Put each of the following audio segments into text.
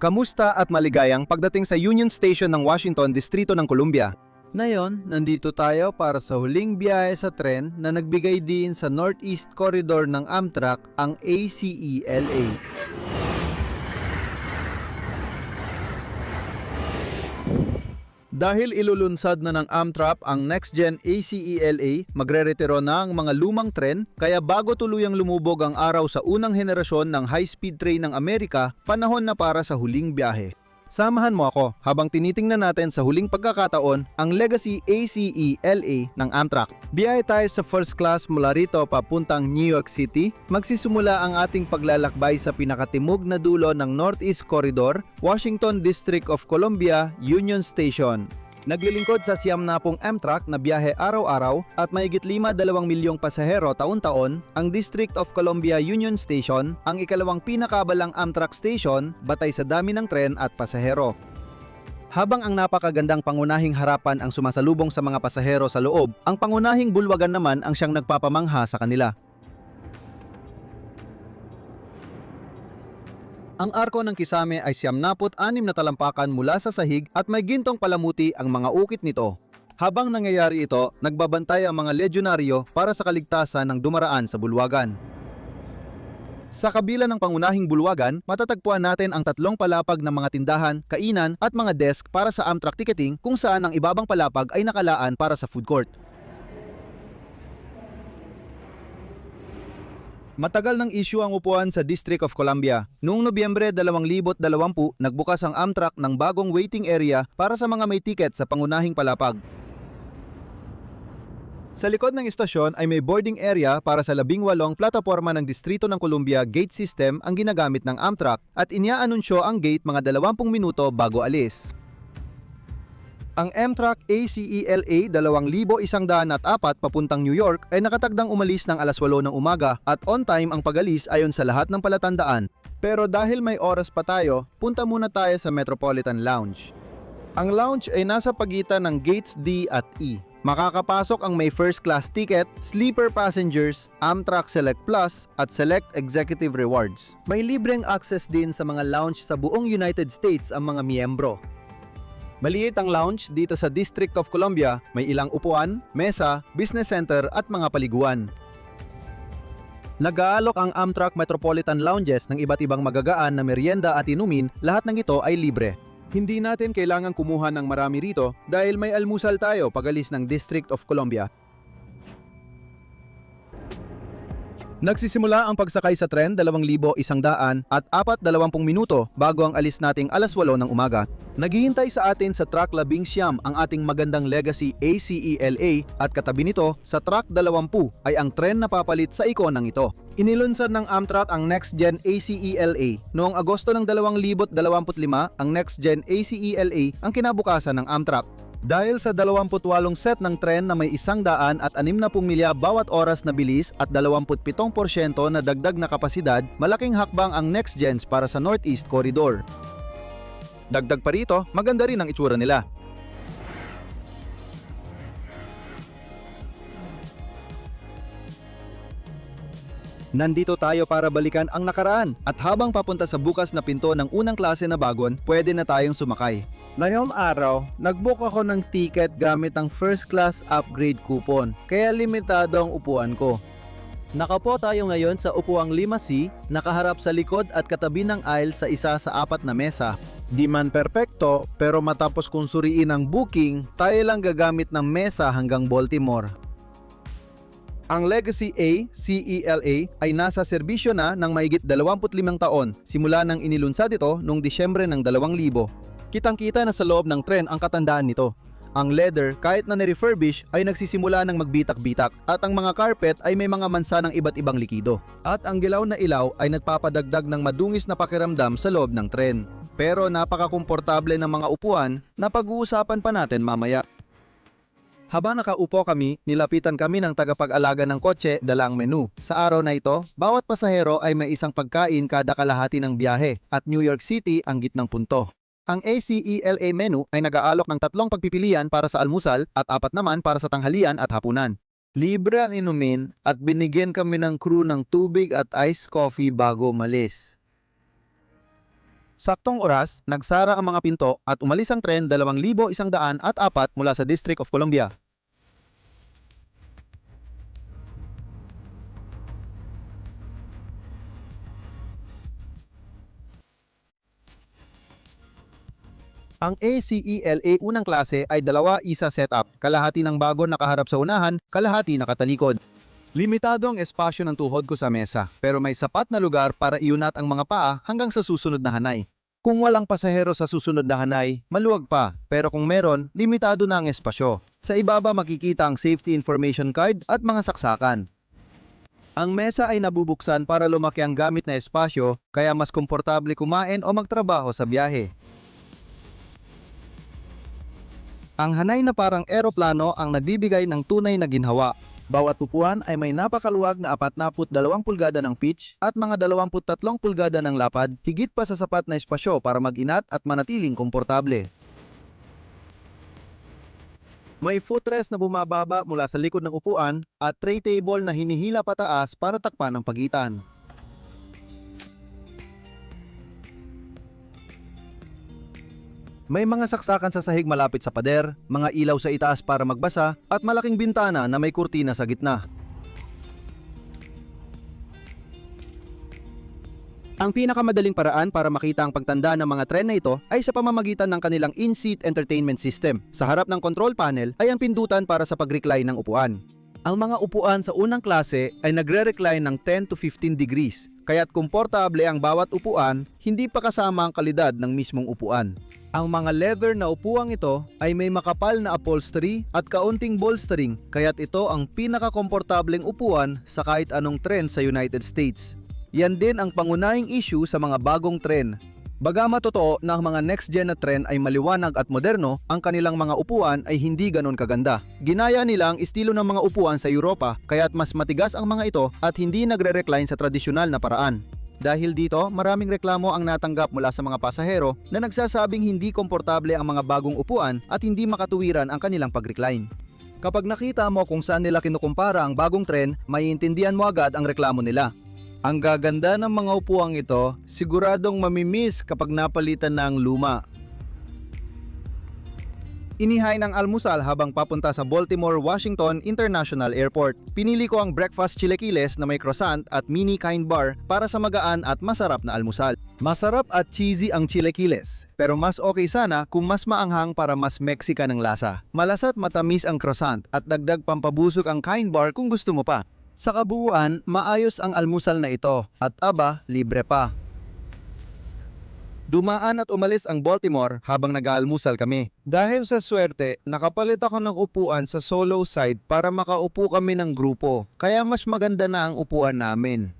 Kamusta at maligayang pagdating sa Union Station ng Washington, Distrito ng Columbia. Ngayon, nandito tayo para sa huling biyahe sa tren na nagbigay din sa Northeast Corridor ng Amtrak, ang ACELA. Dahil ilulunsad na ng Amtrak ang Next Gen ACELA, magre-retiro na ang mga lumang tren, kaya bago tuluyang lumubog ang araw sa unang henerasyon ng high-speed train ng Amerika, panahon na para sa huling biyahe. Samahan mo ako habang tinitingnan natin sa huling pagkakataon ang Legacy ACELA ng Amtrak. Biyahe tayo sa first class mula rito papuntang New York City. Magsisimula ang ating paglalakbay sa pinakatimog na dulo ng Northeast Corridor, Washington District of Columbia, Union Station. Naglilingkod sa 90 Amtrak na biyahe araw-araw at mahigit 5.2 milyong pasahero taon-taon, ang District of Columbia Union Station ang ikalawang pinakabalang Amtrak station batay sa dami ng tren at pasahero. Habang ang napakagandang pangunahing harapan ang sumasalubong sa mga pasahero sa loob, ang pangunahing bulwagan naman ang siyang nagpapamangha sa kanila. Ang arko ng kisame ay 96 na talampakan mula sa sahig at may gintong palamuti ang mga ukit nito. Habang nangyayari ito, nagbabantay ang mga ledyonaryo para sa kaligtasan ng dumaraan sa bulwagan. Sa kabila ng pangunahing bulwagan, matatagpuan natin ang tatlong palapag ng mga tindahan, kainan at mga desk para sa Amtrak ticketing kung saan ang ibabang palapag ay nakalaan para sa food court. Matagal ng issue ang upuan sa District of Columbia. Noong Nobyembre 2020, nagbukas ang Amtrak ng bagong waiting area para sa mga may tiket sa pangunahing palapag. Sa likod ng istasyon ay may boarding area para sa 18 plataporma ng Distrito ng Columbia gate system ang ginagamit ng Amtrak at iniaanunsyo ang gate mga 20 minuto bago alis. Ang Amtrak ACELA 2104 papuntang New York ay nakatagdang umalis ng alas 8 ng umaga at on time ang pag-alis ayon sa lahat ng palatandaan. Pero dahil may oras pa tayo, punta muna tayo sa Metropolitan Lounge. Ang lounge ay nasa pagitan ng Gates D at E. Makakapasok ang may first class ticket, sleeper passengers, Amtrak Select Plus at Select Executive Rewards. May libreng access din sa mga lounge sa buong United States ang mga miyembro. Maliit ang lounge dito sa District of Columbia, may ilang upuan, mesa, business center at mga paliguan. Nag-aalok ang Amtrak Metropolitan Lounges ng iba't ibang magagaan na merienda at inumin, lahat ng ito ay libre. Hindi natin kailangang kumuha ng marami rito dahil may almusal tayo pag-alis ng District of Columbia. Nagsisimula ang pagsakay sa tren 2,100 at 4:20 minuto bago ang alis nating alas 8 ng umaga. Naghihintay sa atin sa Track 11 ang ating magandang Legacy ACELA at katabi nito sa Track 20 ay ang tren na papalit sa ikonang ito. Inilunsad ng Amtrak ang Next Gen ACELA. Noong Agosto ng 2025, ang Next Gen ACELA ang kinabukasan ng Amtrak. Dahil sa 28 set ng tren na may 160 milya bawat oras na bilis at 27% na dagdag na kapasidad, malaking hakbang ang Next Gens para sa Northeast Corridor. Dagdag pa rito, maganda rin ang itsura nila. Nandito tayo para balikan ang nakaraan at habang papunta sa bukas na pinto ng unang klase na bagon, pwede na tayong sumakay. Ngayong araw, nagbook ako ng ticket gamit ang first class upgrade coupon, kaya limitado ang upuan ko. Nakapo tayo ngayon sa upuang 5C, nakaharap sa likod at katabi ng aisle sa isa sa 4 na mesa. Di man perpekto, pero matapos kong suriin ang booking, tayo lang gagamit ng mesa hanggang Baltimore. Ang Legacy ACELA ay nasa serbisyo na ng mahigit 25 taon simula nang inilunsad ito noong Disyembre ng 2000. Kitang-kita na sa loob ng tren ang katandaan nito. Ang leather, kahit na ni-refurbish, ay nagsisimula ng magbitak-bitak at ang mga carpet ay may mga mansa ng iba't ibang likido. At ang gilaw na ilaw ay nagpapadagdag ng madungis na pakiramdam sa loob ng tren. Pero napaka-komportable ng mga upuan na pag-uusapan pa natin mamaya. Habang nakaupo kami, nilapitan kami ng tagapag-alaga ng kotse, dala ang menu. Sa araw na ito, bawat pasahero ay may isang pagkain kada kalahati ng biyahe at New York City ang gitnang punto. Ang ACELA menu ay nag-aalok ng 3 pagpipilian para sa almusal at 4 naman para sa tanghalian at hapunan. Libre ang inumin at binigyan kami ng crew ng tubig at iced coffee bago umalis. Saktong oras, nagsara ang mga pinto at umalis ang tren 2,104 mula sa District of Columbia. Ang ACELA unang klase ay dalawa isa setup, kalahati ng bago nakaharap sa unahan, kalahati nakatalikod. Limitado ang espasyo ng tuhod ko sa mesa, pero may sapat na lugar para iunat ang mga paa hanggang sa susunod na hanay. Kung walang pasahero sa susunod na hanay, maluwag pa, pero kung meron, limitado na ang espasyo. Sa ibaba makikita ang safety information card at mga saksakan. Ang mesa ay nabubuksan para lumaki ang gamit na espasyo, kaya mas komportable kumain o magtrabaho sa biyahe. Ang hanay na parang eroplano ang nagbibigay ng tunay na ginhawa. Bawat upuan ay may napakaluwag na 42 pulgada ng pitch at mga 23 pulgada ng lapad, higit pa sa sapat na espasyo para mag-inat at manatiling komportable. May footrest na bumababa mula sa likod ng upuan at tray table na hinihila pataas para takpan ang pagitan. May mga saksakan sa sahig malapit sa pader, mga ilaw sa itaas para magbasa, at malaking bintana na may kurtina sa gitna. Ang pinakamadaling paraan para makita ang pagtanda ng mga tren na ito ay sa pamamagitan ng kanilang in-seat entertainment system. Sa harap ng control panel ay ang pindutan para sa pag-recline ng upuan. Ang mga upuan sa unang klase ay nagre-recline ng 10 to 15 degrees, kaya't komportable ang bawat upuan, hindi pa kasama ang kalidad ng mismong upuan. Ang mga leather na upuang ito ay may makapal na upholstery at kaunting bolstering, kaya't ito ang pinakakomportableng upuan sa kahit anong tren sa United States. Yan din ang pangunahing issue sa mga bagong tren. Bagamat totoo na ang mga next-gen na tren ay maliwanag at moderno, ang kanilang mga upuan ay hindi ganon kaganda. Ginaya nila ang estilo ng mga upuan sa Europa, kaya't mas matigas ang mga ito at hindi nagre-recline sa tradisyonal na paraan. Dahil dito, maraming reklamo ang natanggap mula sa mga pasahero na nagsasabing hindi komportable ang mga bagong upuan at hindi makatuwiran ang kanilang pag-recline. Kapag nakita mo kung saan nila kinukumpara ang bagong tren, maiintindihan mo agad ang reklamo nila. Ang gaganda ng mga upuang ito, siguradong mamimiss kapag napalitan na ang luma. Inihain ang almusal habang papunta sa Baltimore, Washington International Airport. Pinili ko ang breakfast chilaquiles na may croissant at mini kind bar para sa magaan at masarap na almusal. Masarap at cheesy ang chilaquiles, pero mas okay sana kung mas maanghang para mas Mexican ang lasa. Malasat matamis ang croissant at dagdag pampabusog ang kind bar kung gusto mo pa. Sa kabuuan, maayos ang almusal na ito at libre pa. Dumaan at umalis ang Baltimore habang nag-aalmusal kami. Dahil sa swerte, nakapalit ako ng upuan sa solo side para makaupo kami ng grupo. Kaya mas maganda na ang upuan namin.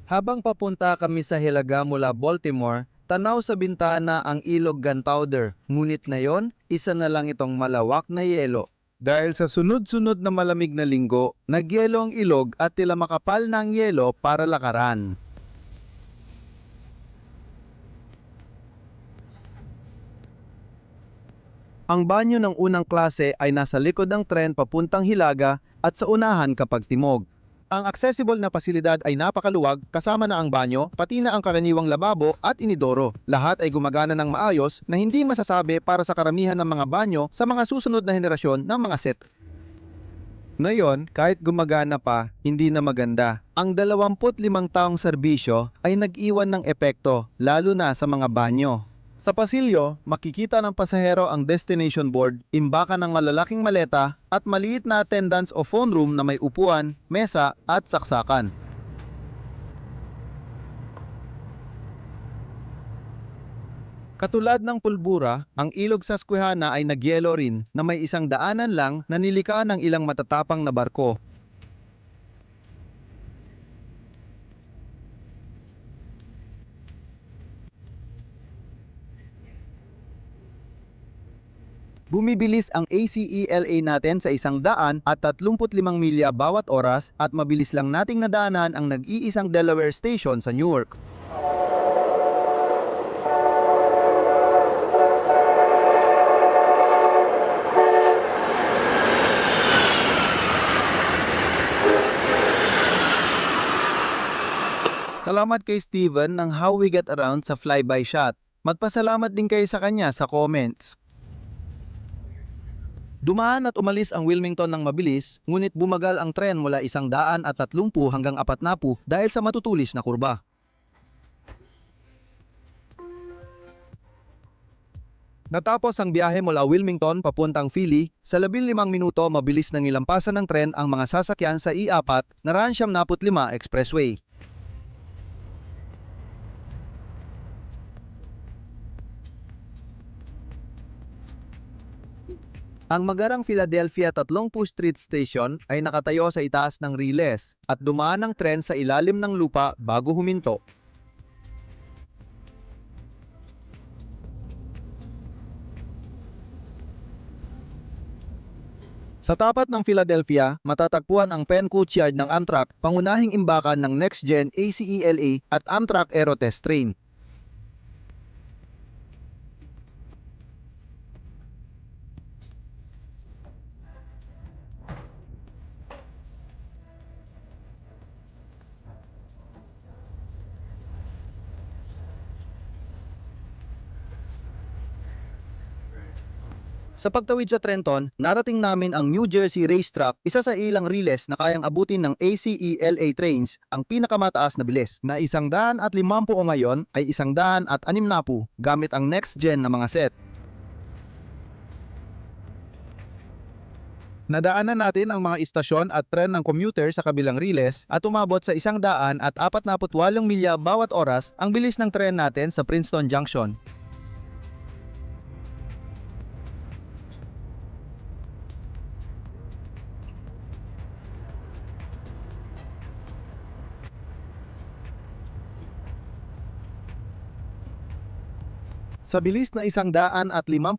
Habang papunta kami sa Hilaga mula Baltimore, tanaw sa bintana ang ilog Gunpowder. Ngunit na yon, isa na lang itong malawak na yelo. Dahil sa sunod-sunod na malamig na linggo, nagyelo ang ilog at tila makapal na ang yelo para lakaran. Ang banyo ng unang klase ay nasa likod ng tren papuntang Hilaga at sa unahan kapag timog. Ang accessible na pasilidad ay napakaluwag, kasama na ang banyo, pati na ang karaniwang lababo at inidoro. Lahat ay gumagana ng maayos na hindi masasabi para sa karamihan ng mga banyo sa mga susunod na henerasyon ng mga set. Ngayon, kahit gumagana pa, hindi na maganda. Ang 25 taong serbisyo ay nag-iwan ng epekto, lalo na sa mga banyo. Sa pasilyo, makikita ng pasahero ang destination board, imbakan ng malalaking maleta at maliit na attendance o phone room na may upuan, mesa at saksakan. Katulad ng pulbura, ang ilog sa Susquehanna ay nagyelo rin na may isang daanan lang na nilikaan ng ilang matatapang na barko. Bumibilis ang ACELA natin sa 135 milya bawat oras at mabilis lang nating nadaanan ang nag-iisang Delaware Station sa Newark. Salamat kay Steven ng How We Get Around sa flyby shot. Magpasalamat din kayo sa kanya sa comments. Dumaan at umalis ang Wilmington ng mabilis, ngunit bumagal ang tren mula 130 hanggang 40 dahil sa matutulis na kurba. Natapos ang biyahe mula Wilmington papuntang Philly, sa 15 minuto mabilis nang ilampasan ng tren ang mga sasakyan sa I-4 na RN-75 Expressway. Ang magarang Philadelphia 30 Street Station ay nakatayo sa itaas ng riles at dumaan ang tren sa ilalim ng lupa bago huminto. Sa tapat ng Philadelphia, matatagpuan ang Penn Courtyard ng Amtrak, pangunahing imbakan ng Next Gen ACELA at Amtrak Aerotest Train. Sa pagtawid sa Trenton, narating namin ang New Jersey Racetrack, isa sa ilang riles na kayang abutin ng ACELA trains ang pinakamataas na bilis, na 150 o ngayon ay 160 gamit ang next gen na mga set. Nadaanan natin ang mga istasyon at tren ng commuter sa kabilang riles at umabot sa 148 milya bawat oras ang bilis ng tren natin sa Princeton Junction. Sa bilis na 150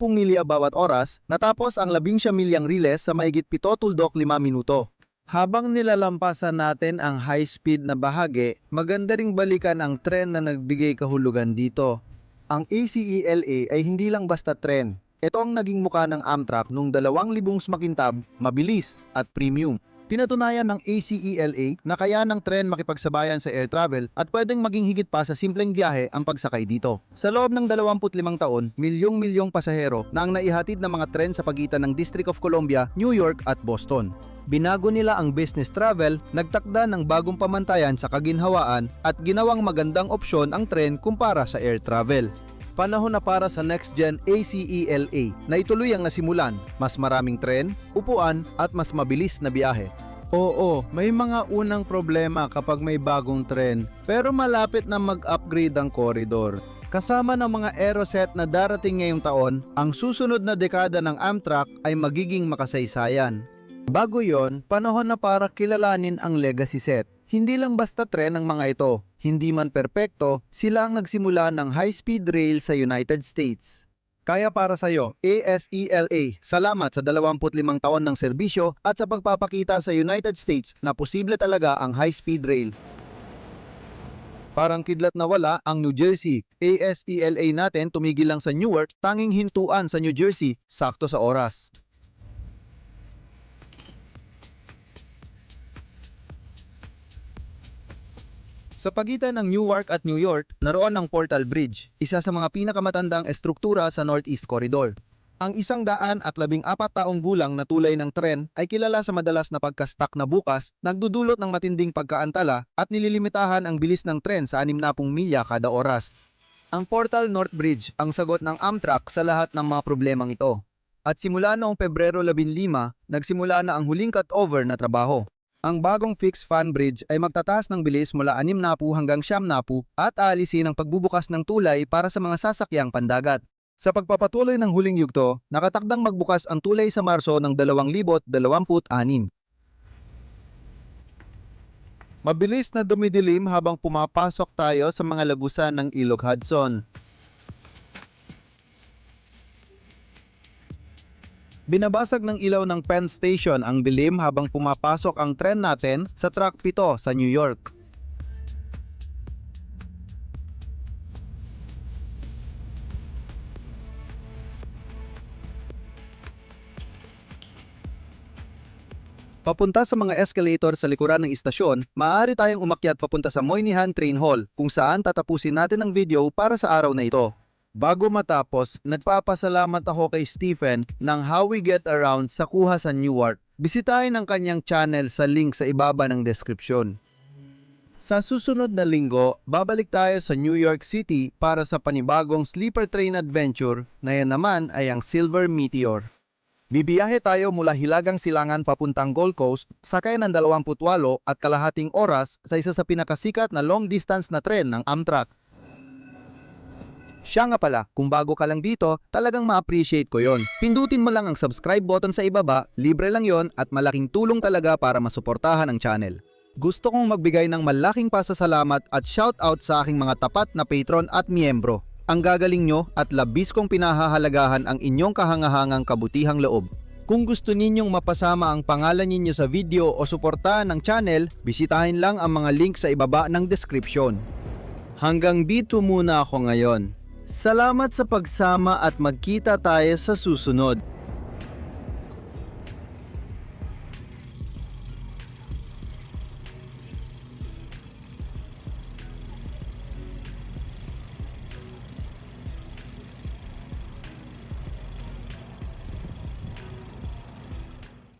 milya bawat oras, natapos ang 11 milyang riles sa mahigit 7.5 minuto. Habang nilalampasan natin ang high-speed na bahagi, maganda ring balikan ang tren na nagbigay kahulugan dito. Ang ACELA ay hindi lang basta tren. Ito ang naging muka ng Amtrak noong 2000 makintab, mabilis at premium. Pinatunayan ng ACELA na kaya ng tren makipagsabayan sa air travel at pwedeng maging higit pa sa simpleng biyahe ang pagsakay dito. Sa loob ng 25 taon, milyong-milyong pasahero na ang naihatid ng mga tren sa pagitan ng District of Columbia, New York at Boston. Binago nila ang business travel, nagtakda ng bagong pamantayan sa kaginhawaan at ginawang magandang opsyon ang tren kumpara sa air travel. Panahon na para sa Next Gen ACELA na ituloy ang nasimulan, mas maraming tren, upuan at mas mabilis na biyahe. Oo, may mga unang problema kapag may bagong tren, pero malapit na mag-upgrade ang koridor. Kasama ng mga Aeroset na darating ngayong taon, ang susunod na dekada ng Amtrak ay magiging makasaysayan. Bago yon, panahon na para kilalanin ang legacy set. Hindi lang basta tren ang mga ito. Hindi man perpekto, sila ang nagsimula ng high-speed rail sa United States. Kaya para sa iyo, ASELA, salamat sa 25 taon ng serbisyo at sa pagpapakita sa United States na posible talaga ang high-speed rail. Parang kidlat na wala ang New Jersey. ASELA natin tumigil lang sa Newark, tanging hintuan sa New Jersey, sakto sa oras. Sa pagitan ng Newark at New York, naroon ang Portal Bridge, isa sa mga pinakamatandang estruktura sa Northeast Corridor. Ang 114 taong gulang na tulay ng tren ay kilala sa madalas na pagka-stuck na bukas, nagdudulot ng matinding pagkaantala at nililimitahan ang bilis ng tren sa 60 milya kada oras. Ang Portal North Bridge ang sagot ng Amtrak sa lahat ng mga problemang ito. At simula noong Pebrero 15, nagsimula na ang huling cutover na trabaho. Ang bagong fixed fan bridge ay magtataas ng bilis mula 60 hanggang 70 at aalisin ang pagbubukas ng tulay para sa mga sasakyang pandagat. Sa pagpapatuloy ng huling yugto, nakatakdang magbukas ang tulay sa Marso ng 2026. Mabilis na dumidilim habang pumapasok tayo sa mga lagusan ng Ilog Hudson. Binabasag ng ilaw ng Penn Station ang dilim habang pumapasok ang tren natin sa Track 7 sa New York. Papunta sa mga escalator sa likuran ng istasyon, maaari tayong umakyat papunta sa Moynihan Train Hall kung saan tatapusin natin ang video para sa araw na ito. Bago matapos, nagpapasalamat ako kay Stephen ng How We Get Around sa Kuha sa Newark. Bisitahin ang kanyang channel sa link sa ibaba ng deskripsyon. Sa susunod na linggo, babalik tayo sa New York City para sa panibagong sleeper train adventure na yan naman ay ang Silver Meteor. Bibiyahe tayo mula Hilagang Silangan papuntang Gold Coast, sakay ng 28 at kalahating oras sa isa sa pinakasikat na long distance na tren ng Amtrak. Siya nga pala, kung bago ka lang dito, talagang ma-appreciate ko yon. Pindutin mo lang ang subscribe button sa ibaba, libre lang yon at malaking tulong talaga para masuportahan ang channel. Gusto kong magbigay ng malaking pasasalamat at shoutout sa aking mga tapat na patron at miyembro. Ang gagaling nyo at labis kong pinahahalagahan ang inyong kahangahangang kabutihang loob. Kung gusto ninyong mapasama ang pangalan ninyo sa video o suportahan ng channel, bisitahin lang ang mga link sa ibaba ng description. Hanggang dito muna ako ngayon. Salamat sa pagsama at magkita tayo sa susunod.